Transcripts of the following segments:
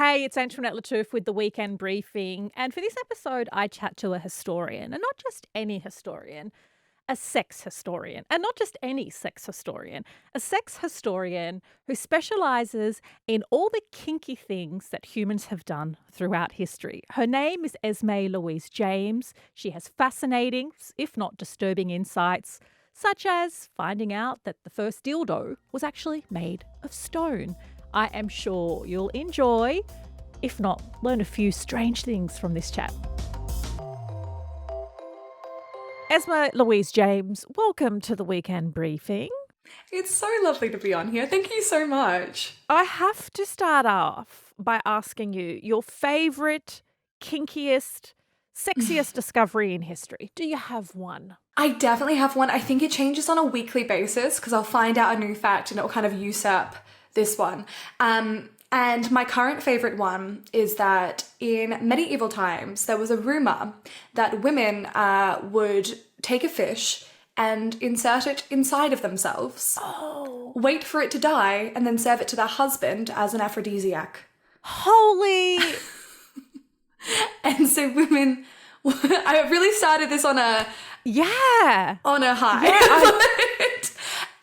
Hey, it's Antoinette Lattouf with the Weekend Briefing. And for this episode, I chat to a historian, and not just any historian, a sex historian. And not just any sex historian, a sex historian who specialises in all the kinky things that humans have done throughout history. Her name is Esme Louise James. She has fascinating, if not disturbing insights, such as finding out that the first dildo was actually made of stone. I am sure you'll enjoy, if not learn a few strange things from this chat. Esme Louise James, welcome to the Weekend Briefing. It's so lovely to be on here. Thank you so much. I have to start off by asking you your favourite, kinkiest, sexiest discovery in history. Do you have one? I definitely have one. I think it changes on a weekly basis because I'll find out a new fact and it'll kind of usurp this one. And my current favourite one is that in medieval times, there was a rumour that women would take a fish and insert it inside of themselves, wait for it to die, and then serve it to their husband as an aphrodisiac. Holy... And so women... I really started this on a... Yeah. On a high. Yeah,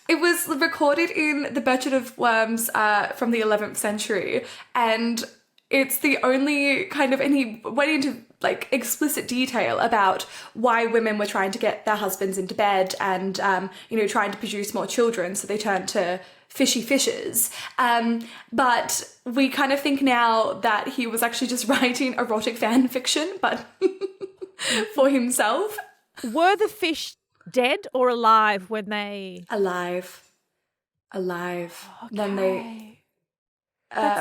it was recorded in the Budget of Worms from the 11th century, and it's the only kind of, and he went into like explicit detail about why women were trying to get their husbands into bed and, trying to produce more children, so they turned to Fishy Fishes. But we kind of think now that he was actually just writing erotic fan fiction, but for himself. Were the fish dead or alive when they... Alive. Okay. Then they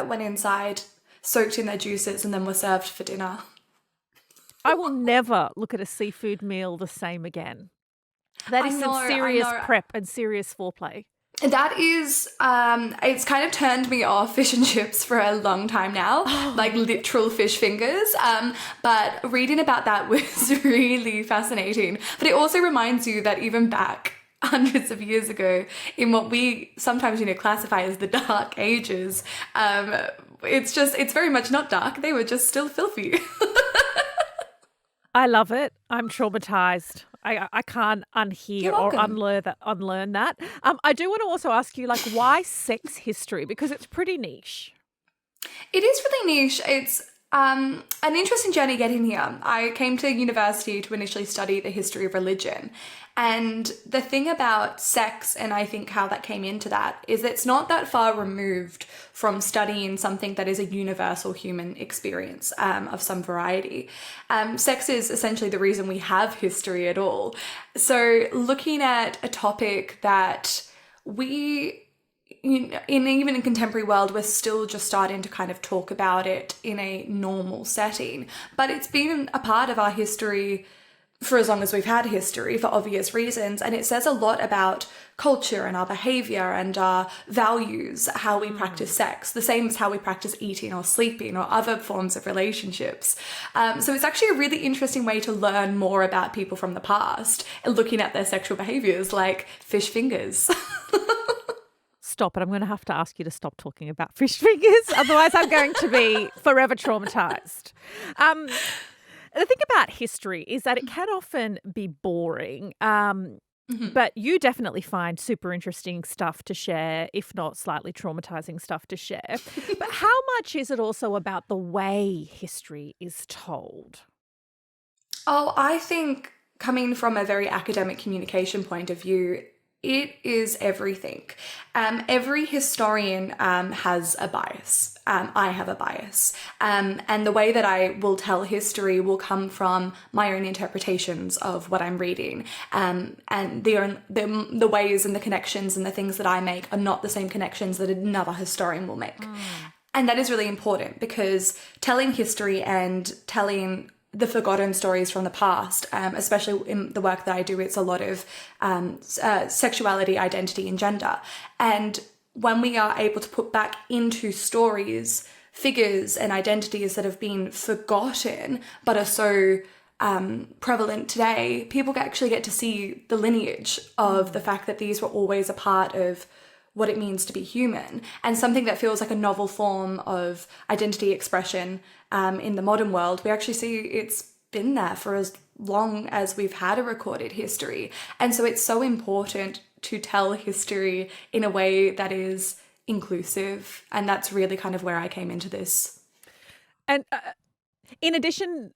went inside, soaked in their juices, and then were served for dinner. I will never look at a seafood meal the same again. That is some serious prep and serious foreplay. That is, it's kind of turned me off fish and chips for a long time now, like literal fish fingers. But reading about that was really fascinating. But it also reminds you that even back hundreds of years ago, in what we sometimes, classify as the dark ages, it's very much not dark. They were just still filthy. I love it. I'm traumatized. I can't unhear or unlearn that. I do want to also ask you, why sex history? Because it's pretty niche. It is really niche. It's an interesting journey getting here. I came to university to initially study the history of religion. And the thing about sex, and I think how that came into that, is it's not that far removed from studying something that is a universal human experience of some variety. Sex is essentially the reason we have history at all. So looking at a topic that even in contemporary world, we're still just starting to kind of talk about it in a normal setting. But it's been a part of our history for as long as we've had history, for obvious reasons. And it says a lot about culture and our behaviour and our values, how we practice sex, the same as how we practice eating or sleeping or other forms of relationships. So it's actually a really interesting way to learn more about people from the past and looking at their sexual behaviours, like fish fingers. Stop it. I'm going to have to ask you to stop talking about fish fingers. Otherwise, I'm going to be forever traumatized. The thing about history is that it can often be boring, but you definitely find super interesting stuff to share, if not slightly traumatizing stuff to share. But how much is it also about the way history is told? Oh, I think coming from a very academic communication point of view, it is everything. Every historian has a bias. I have a bias. And the way that I will tell history will come from my own interpretations of what I'm reading. And the ways and the connections and the things that I make are not the same connections that another historian will make. And that is really important because telling history and telling the forgotten stories from the past, especially in the work that I do, it's a lot of sexuality, identity, and gender. And when we are able to put back into stories figures and identities that have been forgotten but are so prevalent today, people actually get to see the lineage of the fact that these were always a part of what it means to be human, and something that feels like a novel form of identity expression in the modern world. We actually see it's been there for as long as we've had a recorded history. And so it's so important to tell history in a way that is inclusive. And that's really kind of where I came into this. And in addition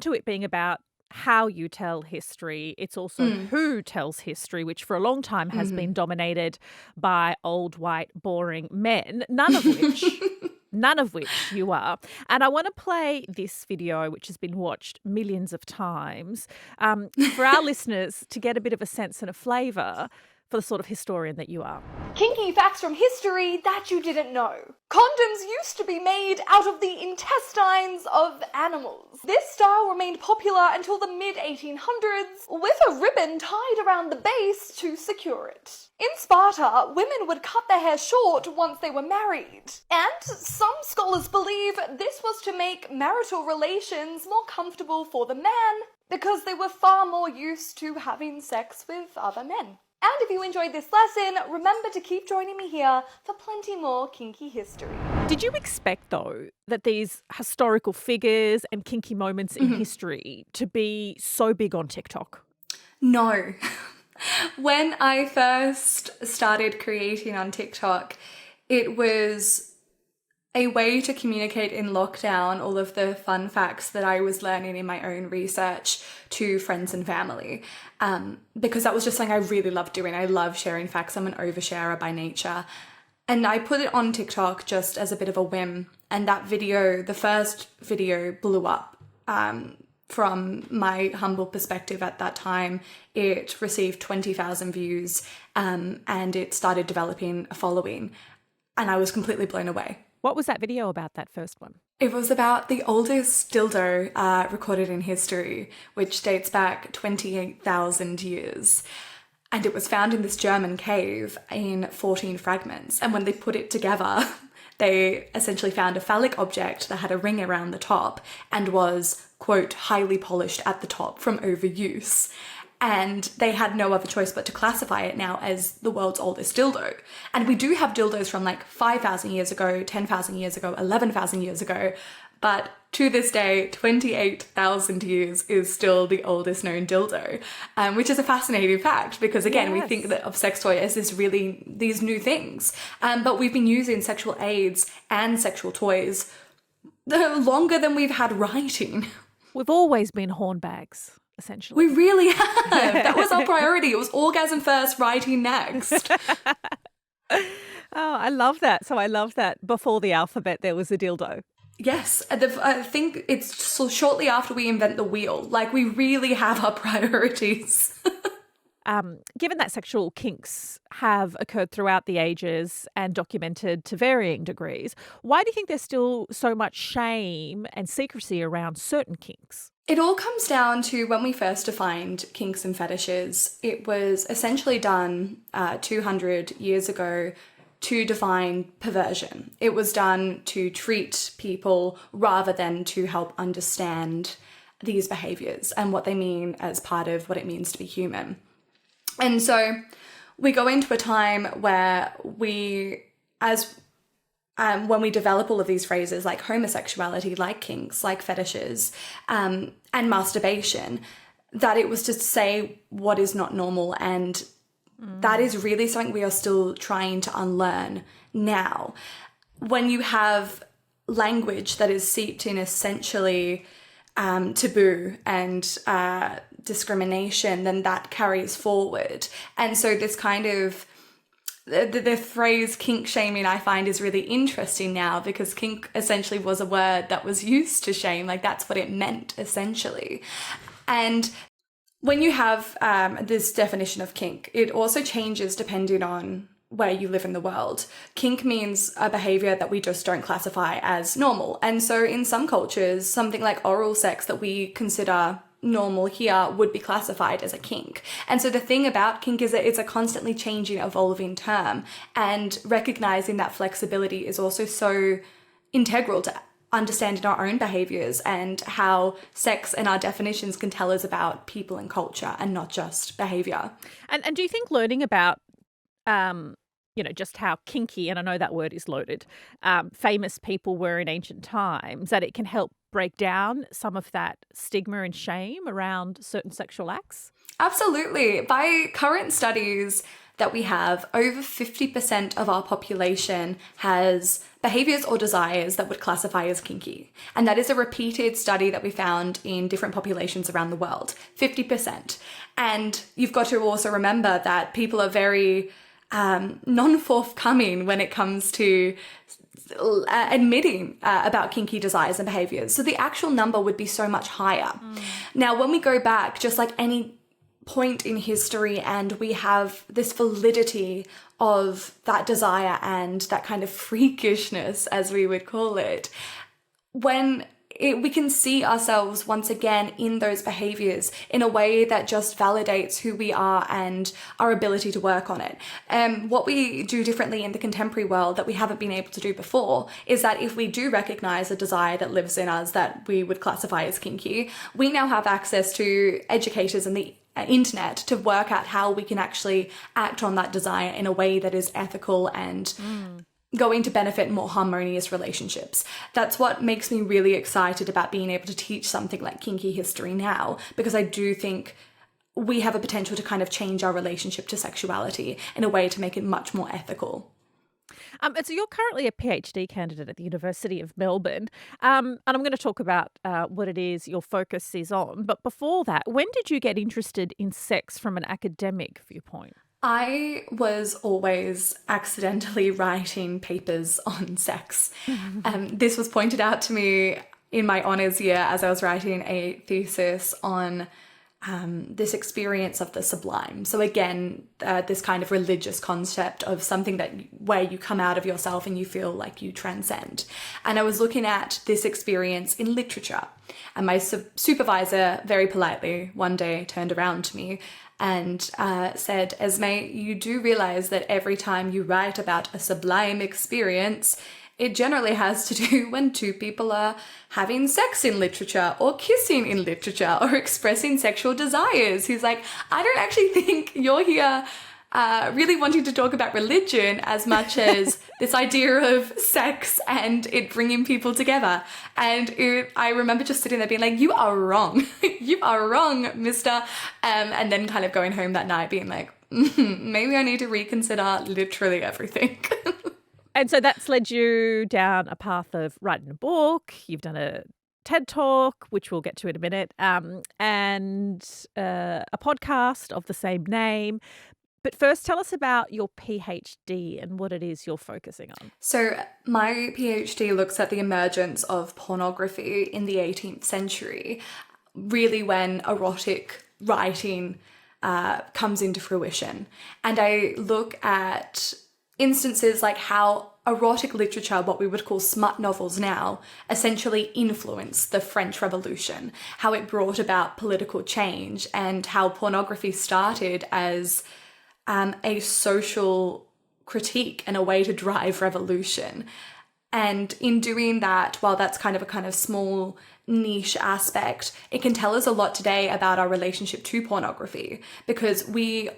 to it being about how you tell history, it's also who tells history, which for a long time has been dominated by old, white, boring men, none of which you are. And I want to play this video, which has been watched millions of times, for our listeners to get a bit of a sense and a flavour for the sort of historian that you are. Kinky facts from history that you didn't know. Condoms used to be made out of the intestines of animals. This style remained popular until the mid-1800s, with a ribbon tied around the base to secure it. In Sparta, women would cut their hair short once they were married. And some scholars believe this was to make marital relations more comfortable for the man, because they were far more used to having sex with other men. And if you enjoyed this lesson, remember to keep joining me here for plenty more kinky history. Did you expect, though, that these historical figures and kinky moments in history to be so big on TikTok? No. When I first started creating on TikTok, it was a way to communicate in lockdown all of the fun facts that I was learning in my own research to friends and family, because that was just something I really loved doing. I love sharing facts. I'm an oversharer by nature. And I put it on TikTok just as a bit of a whim. And that video, the first video, blew up. From my humble perspective at that time, it received 20,000 views, and it started developing a following. And I was completely blown away. What was that video about, that first one? It was about the oldest dildo recorded in history, which dates back 28,000 years. And it was found in this German cave in 14 fragments. And when they put it together, they essentially found a phallic object that had a ring around the top and was, quote, highly polished at the top from overuse. And they had no other choice but to classify it now as the world's oldest dildo. And we do have dildos from like 5,000 years ago, 10,000 years ago, 11,000 years ago. But to this day, 28,000 years is still the oldest known dildo, which is a fascinating fact because, again, we think that of sex toy as these new things. But we've been using sexual aids and sexual toys longer than we've had writing. We've always been hornbags, essentially. We really have. That was our priority. It was orgasm first, writing next. Oh, I love that. So I love that before the alphabet there was a dildo. Yes, I think it's so shortly after we invent the wheel. Like, we really have our priorities. Given that sexual kinks have occurred throughout the ages and documented to varying degrees, why do you think there's still so much shame and secrecy around certain kinks? It all comes down to when we first defined kinks and fetishes. It was essentially done 200 years ago to define perversion. It was done to treat people rather than to help understand these behaviours and what they mean as part of what it means to be human. And so we go into a time where when we develop all of these phrases like homosexuality, like kinks, like fetishes, and masturbation, that it was to say what is not normal. And that is really something we are still trying to unlearn now. When you have language that is seeped in essentially taboo and discrimination, then that carries forward. And so this kind of the phrase kink shaming I find is really interesting now, because kink essentially was a word that was used to shame. Like, that's what it meant essentially. And when you have this definition of kink, it also changes depending on where you live in the world. Kink means a behavior that we just don't classify as normal. And so in some cultures, something like oral sex that we consider normal here would be classified as a kink. And so the thing about kink is that it's a constantly changing, evolving term, and recognizing that flexibility is also so integral to understanding our own behaviors and how sex and our definitions can tell us about people and culture and not just behavior. And do you think learning about just how kinky, and I know that word is loaded, famous people were in ancient times, that it can help break down some of that stigma and shame around certain sexual acts? Absolutely. By current studies that we have, over 50% of our population has behaviours or desires that would classify as kinky. And that is a repeated study that we found in different populations around the world, 50%. And you've got to also remember that people are very non-forthcoming when it comes to admitting about kinky desires and behaviours. So the actual number would be so much higher. Now, when we go back, just like any point in history, and we have this validity of that desire and that kind of freakishness, as we would call it, we can see ourselves once again in those behaviors in a way that just validates who we are and our ability to work on it. What we do differently in the contemporary world that we haven't been able to do before is that if we do recognize a desire that lives in us that we would classify as kinky, we now have access to educators and the internet to work out how we can actually act on that desire in a way that is ethical and going to benefit more harmonious relationships. That's what makes me really excited about being able to teach something like kinky history now, because I do think we have a potential to kind of change our relationship to sexuality in a way to make it much more ethical. And so you're currently a PhD candidate at the University of Melbourne, and I'm going to talk about what it is your focus is on. But before that, when did you get interested in sex from an academic viewpoint? I was always accidentally writing papers on sex. This was pointed out to me in my honours year as I was writing a thesis on this experience of the sublime. So again, this kind of religious concept of something where you come out of yourself and you feel like you transcend. And I was looking at this experience in literature. And my supervisor very politely one day turned around to me and said, "Esme, you do realize that every time you write about a sublime experience, it generally has to do when two people are having sex in literature or kissing in literature or expressing sexual desires." He's like, "I don't actually think you're here really wanting to talk about religion as much as this idea of sex and it bringing people together." And I remember just sitting there being like, "You are wrong. You are wrong, mister." And then kind of going home that night being like, maybe I need to reconsider literally everything. And so that's led you down a path of writing a book. You've done a TED Talk, which we'll get to in a minute, and a podcast of the same name. But first, tell us about your PhD and what it is you're focusing on. So my PhD looks at the emergence of pornography in the 18th century, really when erotic writing comes into fruition. And I look at instances like how erotic literature, what we would call smut novels now, essentially influenced the French Revolution, how it brought about political change, and how pornography started as a social critique and a way to drive revolution. And in doing that, while that's kind of small niche aspect, it can tell us a lot today about our relationship to pornography, because we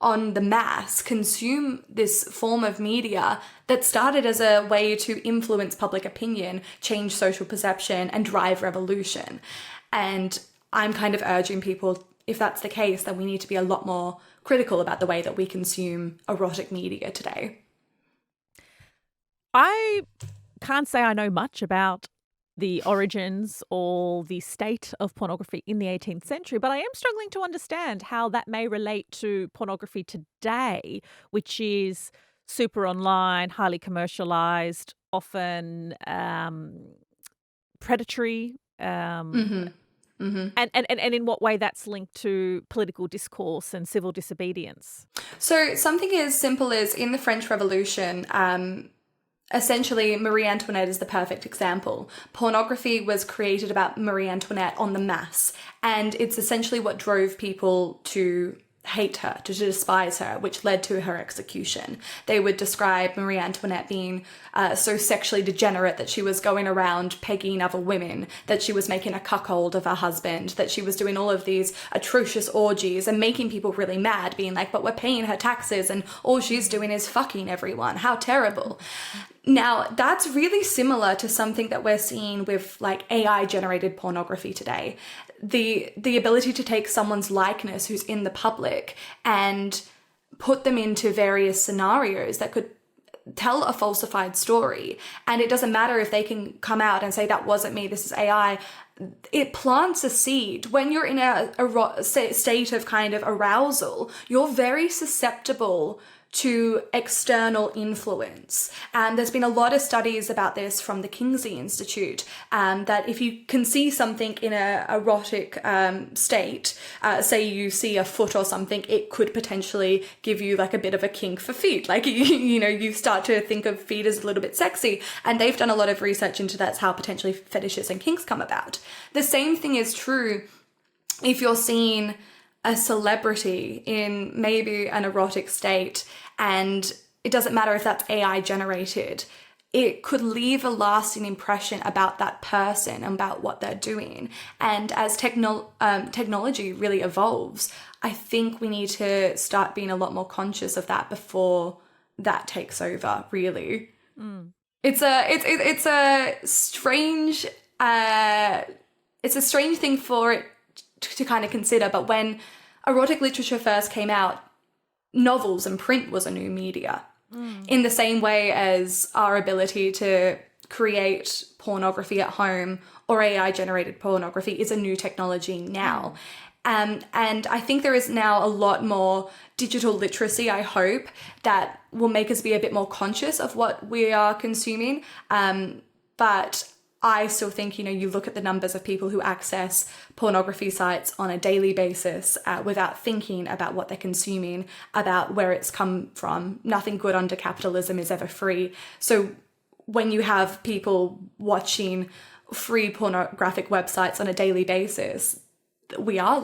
on the mass consume this form of media that started as a way to influence public opinion, change social perception, and drive revolution. And I'm kind of urging people, if that's the case, then we need to be a lot more critical about the way that we consume erotic media today. I can't say I know much about the origins or the state of pornography in the 18th century, but I am struggling to understand how that may relate to pornography today, which is super online, highly commercialized, often predatory, And in what way that's linked to political discourse and civil disobedience. So something as simple as in the French Revolution, essentially, Marie Antoinette is the perfect example. Pornography was created about Marie Antoinette on the mass, and it's essentially what drove people to hate her, to despise her, which led to her execution. They would describe Marie Antoinette being so sexually degenerate that she was going around pegging other women, that she was making a cuckold of her husband, that she was doing all of these atrocious orgies and making people really mad, being like, but we're paying her taxes and all she's doing is fucking everyone. How terrible. Now, that's really similar to something that we're seeing with like AI generated pornography today. The ability to take someone's likeness who's in the public and put them into various scenarios that could tell a falsified story. And it doesn't matter if they can come out and say, that wasn't me, this is AI. It plants a seed. When you're in a state of kind of arousal, you're very susceptible to external influence. And there's been a lot of studies about this from the Kinky Institute, that if you can see something in a erotic state, say you see a foot or something, it could potentially give you like a bit of a kink for feet. Like, you start to think of feet as a little bit sexy. And they've done a lot of research into that's how potentially fetishes and kinks come about. The same thing is true if you're seeing a celebrity in maybe an erotic state, and it doesn't matter if that's AI generated, it could leave a lasting impression about that person and about what they're doing. And as technology really evolves, I think we need to start being a lot more conscious of that before that takes over, really. It's a strange thing for it to kind of consider, but when erotic literature first came out, novels and print was a new media. In the same way as our ability to create pornography at home or AI generated pornography is a new technology now. And I think there is now a lot more digital literacy, I hope, that will make us be a bit more conscious of what we are consuming. But I still think, you look at the numbers of people who access pornography sites on a daily basis without thinking about what they're consuming, about where it's come from. Nothing good under capitalism is ever free. So when you have people watching free pornographic websites on a daily basis, we are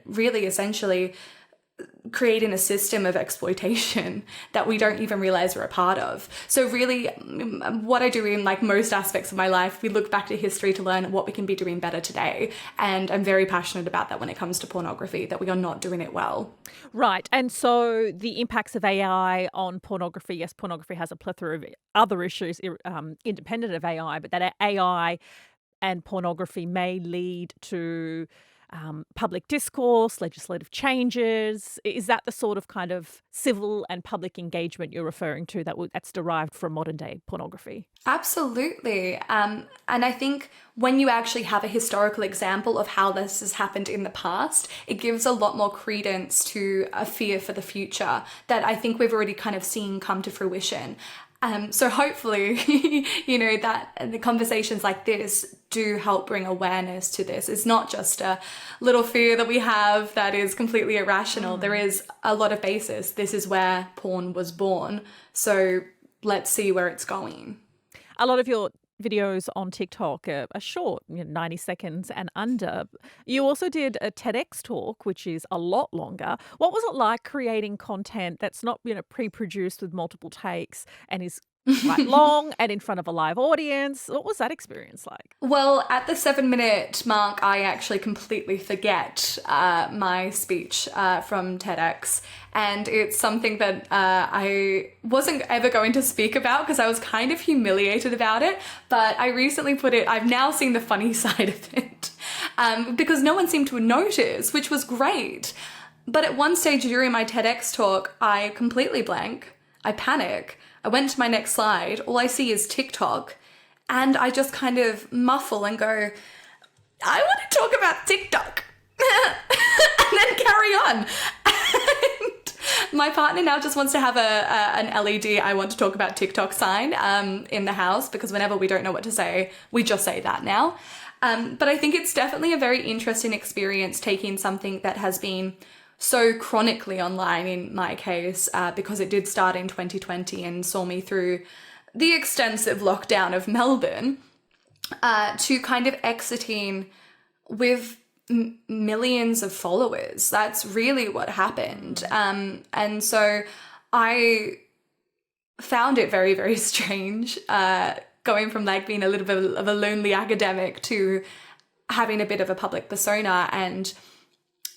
really essentially creating a system of exploitation that we don't even realize we're a part of. So really, what I do in most aspects of my life, we look back to history to learn what we can be doing better today. And I'm very passionate about that when it comes to pornography, that we are not doing it well. Right. And so the impacts of AI on pornography, yes, pornography has a plethora of other issues independent of AI, but that AI and pornography may lead to public discourse, legislative changes. Is that the sort of kind of civil and public engagement you're referring to that's derived from modern day pornography? Absolutely. And I think when you actually have a historical example of how this has happened in the past, it gives a lot more credence to a fear for the future that I think we've already kind of seen come to fruition. So hopefully, that the conversations like this do help bring awareness to this. It's not just a little fear that we have that is completely irrational. There is a lot of basis. This is where porn was born. So let's see where it's going. A lot of your videos on TikTok are short, 90 seconds and under. You also did a TEDx talk, which is a lot longer. What was it like creating content that's not, pre-produced with multiple takes and is quite long and in front of a live audience? What was that experience like? Well, at the 7-minute mark, I actually completely forget my speech from TEDx. And it's something that I wasn't ever going to speak about because I was kind of humiliated about it. But I recently I've now seen the funny side of it because no one seemed to notice, which was great. But at one stage during my TEDx talk, I completely blank. I panic. I went to my next slide. All I see is TikTok. And I just kind of muffle and go, I want to talk about TikTok. And then carry on. And my partner now just wants to have an LED I want to talk about TikTok sign in the house, because whenever we don't know what to say, we just say that now. But I think it's definitely a very interesting experience taking something that has been so chronically online in my case, because it did start in 2020 and saw me through the extensive lockdown of Melbourne, to kind of exiting with millions of followers. That's really what happened. And so I found it very, very strange going from like being a little bit of a lonely academic to having a bit of a public persona. And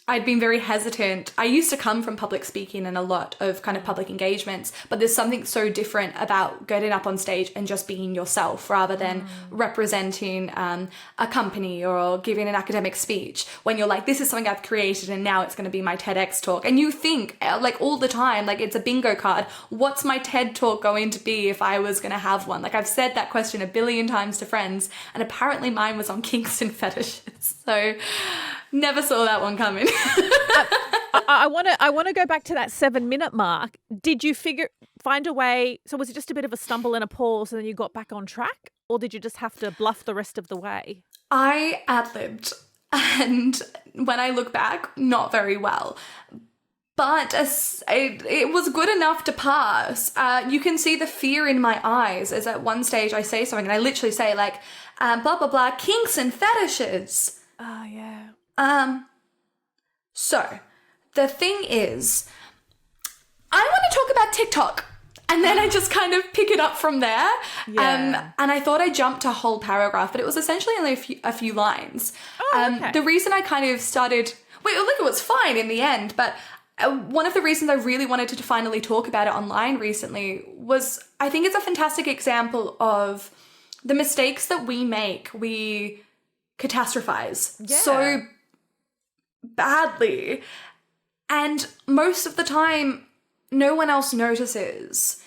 I'd been very hesitant. I used to come from public speaking and a lot of kind of public engagements, but there's something so different about getting up on stage and just being yourself rather than representing a company or giving an academic speech when you're like, this is something I've created and now it's going to be my TEDx talk. And you think like all the time, like it's a bingo card. What's my TED talk going to be if I was going to have one? Like I've said that question a billion times to friends and apparently mine was on kinks and fetishes. So never saw that one coming. I want to go back to that 7-minute mark. Did you find a way? So was it just a bit of a stumble and a pause, and then you got back on track, or did you just have to bluff the rest of the way? I ad-libbed, and when I look back, not very well. But it was good enough to pass. You can see the fear in my eyes as at one stage I say something and I literally say like, blah, blah, blah, kinks and fetishes. Oh, yeah. So the thing is, I want to talk about TikTok. And then I just kind of pick it up from there. Yeah. And I thought I jumped a whole paragraph, but it was essentially only a few lines. Oh, okay. The reason I kind of started... it was fine in the end, but one of the reasons I really wanted to finally talk about it online recently was I think it's a fantastic example of the mistakes that we make. We catastrophize so badly. And most of the time, no one else notices.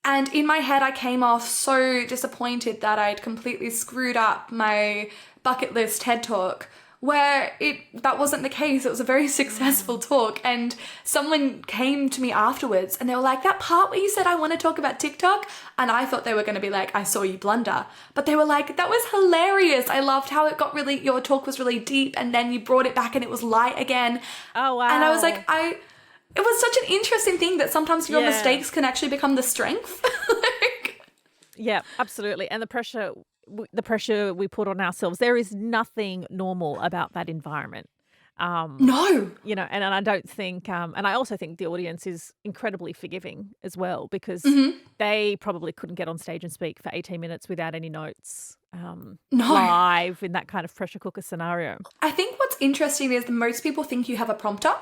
And in my head, I came off so disappointed that I'd completely screwed up my bucket list TED Talk, where that wasn't the case. It was a very successful talk. And someone came to me afterwards and they were like, that part where you said I want to talk about TikTok? And I thought they were going to be like, I saw you blunder. But they were like, that was hilarious. I loved how it got your talk was really deep and then you brought it back and it was light again. Oh, wow. And I was like, it was such an interesting thing that sometimes your mistakes can actually become the strength. Yeah, absolutely. And the pressure we put on ourselves, there is nothing normal about that environment. No. You know, and I don't think, and I also think the audience is incredibly forgiving as well because they probably couldn't get on stage and speak for 18 minutes without any notes live in that kind of pressure cooker scenario. I think what's interesting is most people think you have a prompter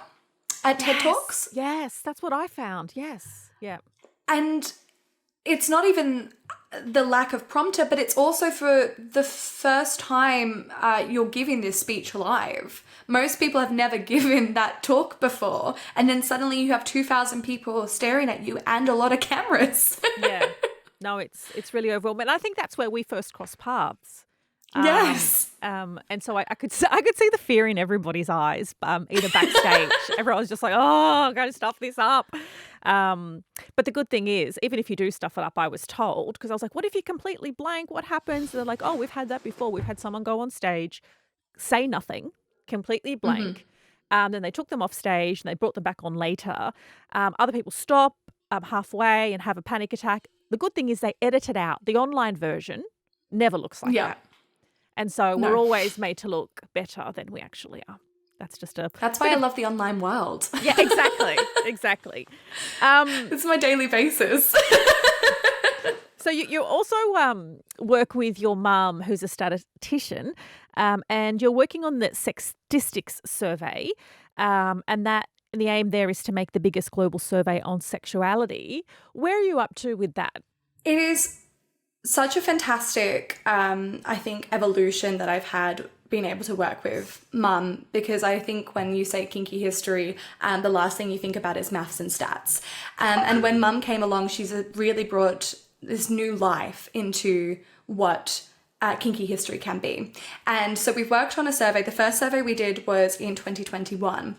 at TED Talks. Yes, that's what I found. Yes. Yeah. And it's not even the lack of prompter, but it's also for the first time you're giving this speech live. Most people have never given that talk before. And then suddenly you have 2,000 people staring at you and a lot of cameras. Yeah. No, it's really overwhelming. And I think that's where we first crossed paths. Yes. And so I could see the fear in everybody's eyes, either backstage. Everyone was just like, oh, I'm going to stuff this up. But the good thing is, even if you do stuff it up, I was told, because I was like, what if you completely blank? What happens? And they're like, oh, we've had that before. We've had someone go on stage, say nothing, completely blank. Then they took them off stage and they brought them back on later. Other people stop halfway and have a panic attack. The good thing is they edit it out. The online version never looks like that. And so we're always made to look better than we actually are. That's why I love the online world. Yeah, exactly. It's my daily basis. So you also work with your mum, who's a statistician, and you're working on the Sextistics survey, and the aim there is to make the biggest global survey on sexuality. Where are you up to with that? It is such a fantastic, I think, evolution that I've had being able to work with mum, because I think when you say kinky history, the last thing you think about is maths and stats. And when mum came along, she's really brought this new life into what kinky history can be. And so we've worked on a survey. The first survey we did was in 2021.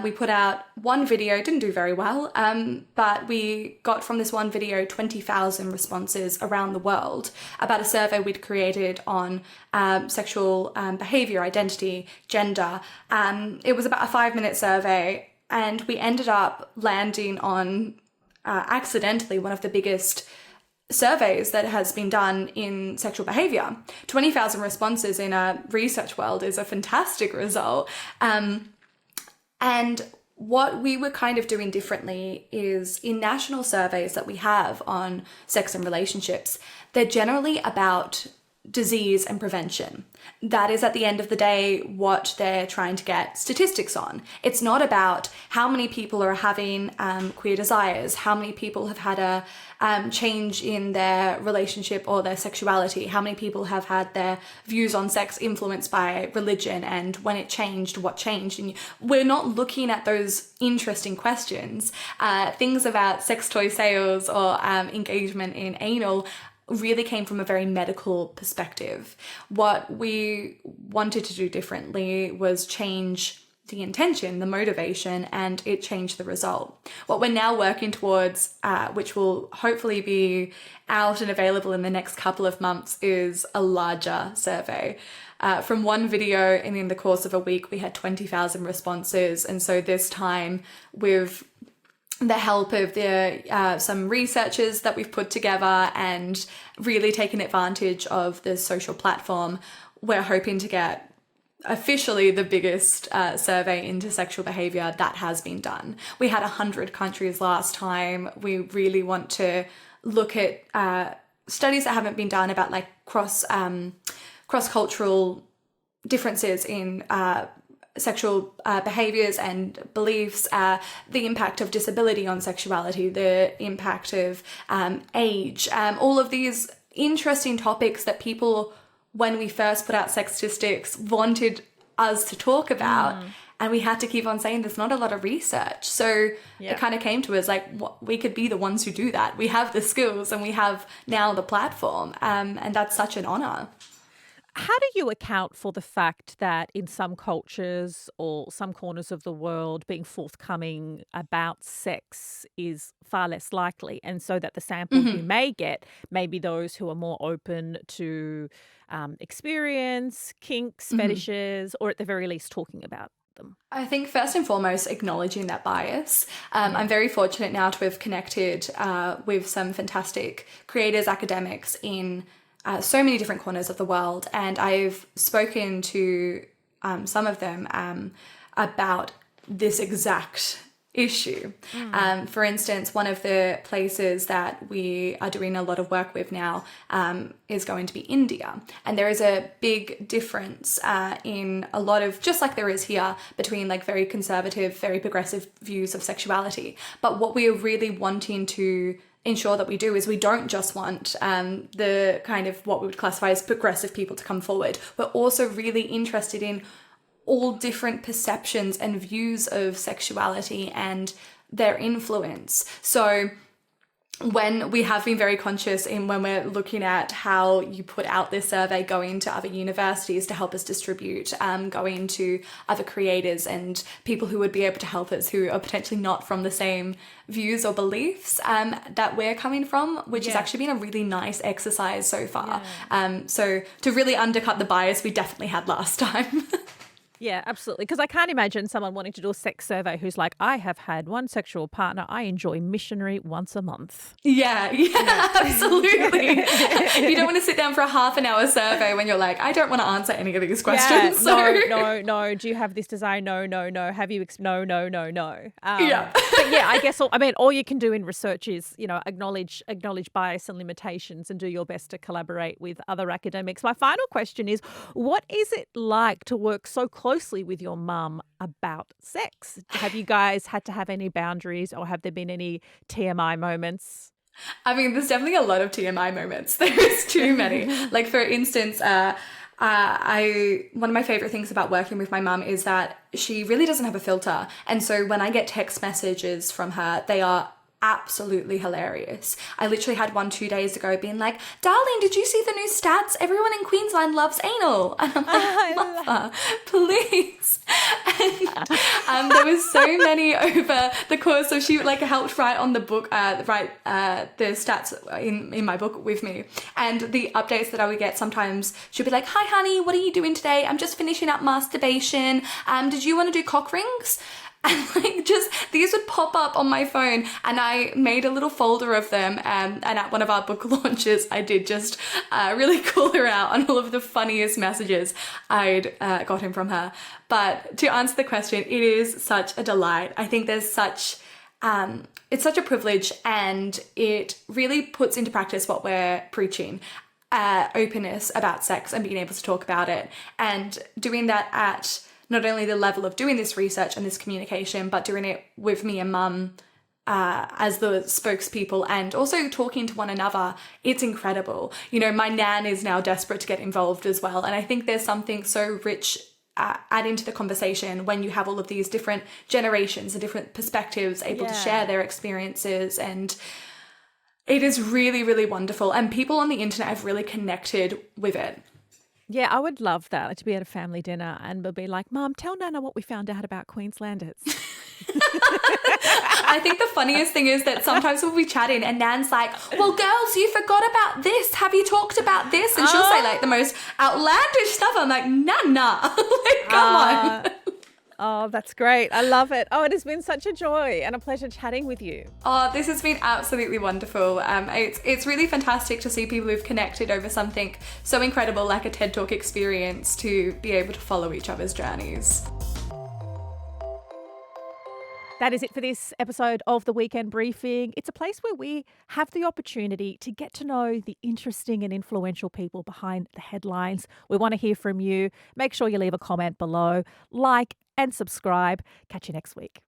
We put out one video, didn't do very well, but we got from this one video 20,000 responses around the world about a survey we'd created on sexual behaviour, identity, gender. It was about a 5-minute survey, and we ended up landing on accidentally one of the biggest surveys that has been done in sexual behavior. 20,000 responses in a research world is a fantastic result. And what we were kind of doing differently is in national surveys that we have on sex and relationships, they're generally about disease and prevention. That is, at the end of the day, what they're trying to get statistics on. It's not about how many people are having queer desires, how many people have had a change in their relationship or their sexuality, how many people have had their views on sex influenced by religion, and when it changed, what changed. And we're not looking at those interesting questions. Things about sex toy sales or engagement in anal really came from a very medical perspective. What we wanted to do differently was change the intention, the motivation, and it changed the result. What we're now working towards, which will hopefully be out and available in the next couple of months, is a larger survey. From one video, and in the course of a week, we had 20,000 responses. And so this time, with the help of some researchers that we've put together and really taken advantage of the social platform, we're hoping to get officially the biggest survey into sexual behavior that has been done. We had 100 countries last time. We really want to look at studies that haven't been done about like cross-cultural differences in sexual behaviours and beliefs, the impact of disability on sexuality, the impact of age, all of these interesting topics that people, when we first put out sex statistics, wanted us to talk about. And we had to keep on saying there's not a lot of research. So it kind of came to us like, we could be the ones who do that. We have the skills and we have now the platform. And that's such an honour. How do you account for the fact that in some cultures or some corners of the world, being forthcoming about sex is far less likely, and so that the sample you may get may be those who are more open to experience, kinks, fetishes, or at the very least talking about them? I think first and foremost, acknowledging that bias. I'm very fortunate now to have connected with some fantastic creators, academics in so many different corners of the world, and I've spoken to some of them about this exact issue. For instance, one of the places that we are doing a lot of work with now is going to be India, and there is a big difference in a lot of, just like there is here, between like very conservative, very progressive views of sexuality. But what we are really wanting to ensure that we do is we don't just want the kind of what we would classify as progressive people to come forward. We're also really interested in all different perceptions and views of sexuality and their influence. So when we have been very conscious in when we're looking at how you put out this survey, going to other universities to help us distribute, going to other creators and people who would be able to help us who are potentially not from the same views or beliefs that we're coming from, which has actually been a really nice exercise so far. So to really undercut the bias we definitely had last time. Yeah, absolutely. Because I can't imagine someone wanting to do a sex survey who's like, I have had one sexual partner. I enjoy missionary once a month. Yeah, absolutely. You don't want to sit down for a half an hour survey when you're like, I don't want to answer any of these questions. No. Do you have this desire? No. Have you? No. But yeah, I guess, all you can do in research is, acknowledge bias and limitations and do your best to collaborate with other academics. My final question is, what is it like to work so closely with your mum about sex? Have you guys had to have any boundaries, or have there been any TMI moments? I mean, there's definitely a lot of TMI moments. There's too many. Like, for instance, one of my favorite things about working with my mum is that she really doesn't have a filter. And so when I get text messages from her, they are absolutely hilarious. I literally had one 2 days ago being like, darling, did you see the new stats? Everyone in Queensland loves anal. And I'm like, mother, please. And there was so many over the course. So she helped write on the book, write the stats in my book with me. And the updates that I would get sometimes, she'd be like, hi honey, what are you doing today? I'm just finishing up masturbation. Did you want to do cock rings? And like just these would pop up on my phone, and I made a little folder of them. And at one of our book launches, I did just really call her out on all of the funniest messages I'd gotten from her. But to answer the question, it is such a delight. I think there's such it's such a privilege, and it really puts into practice what we're preaching. Openness about sex and being able to talk about it, and doing that at not only the level of doing this research and this communication, but doing it with me and mum as the spokespeople, and also talking to one another. It's incredible. You know, my nan is now desperate to get involved as well. And I think there's something so rich adding to the conversation when you have all of these different generations and different perspectives able to share their experiences. And it is really, really wonderful. And people on the internet have really connected with it. Yeah, I would love that, like, to be at a family dinner and we'll be like, Mum, tell Nana what we found out about Queenslanders. I think the funniest thing is that sometimes we'll be chatting and Nan's like, well, girls, you forgot about this. Have you talked about this? And she'll say like the most outlandish stuff. I'm like, Nana, like, come on. Oh, that's great. I love it. Oh, it has been such a joy and a pleasure chatting with you. Oh, this has been absolutely wonderful. It's really fantastic to see people who've connected over something so incredible like a TED Talk experience to be able to follow each other's journeys. That is it for this episode of The Weekend Briefing. It's a place where we have the opportunity to get to know the interesting and influential people behind the headlines. We want to hear from you. Make sure you leave a comment below, like and subscribe. Catch you next week.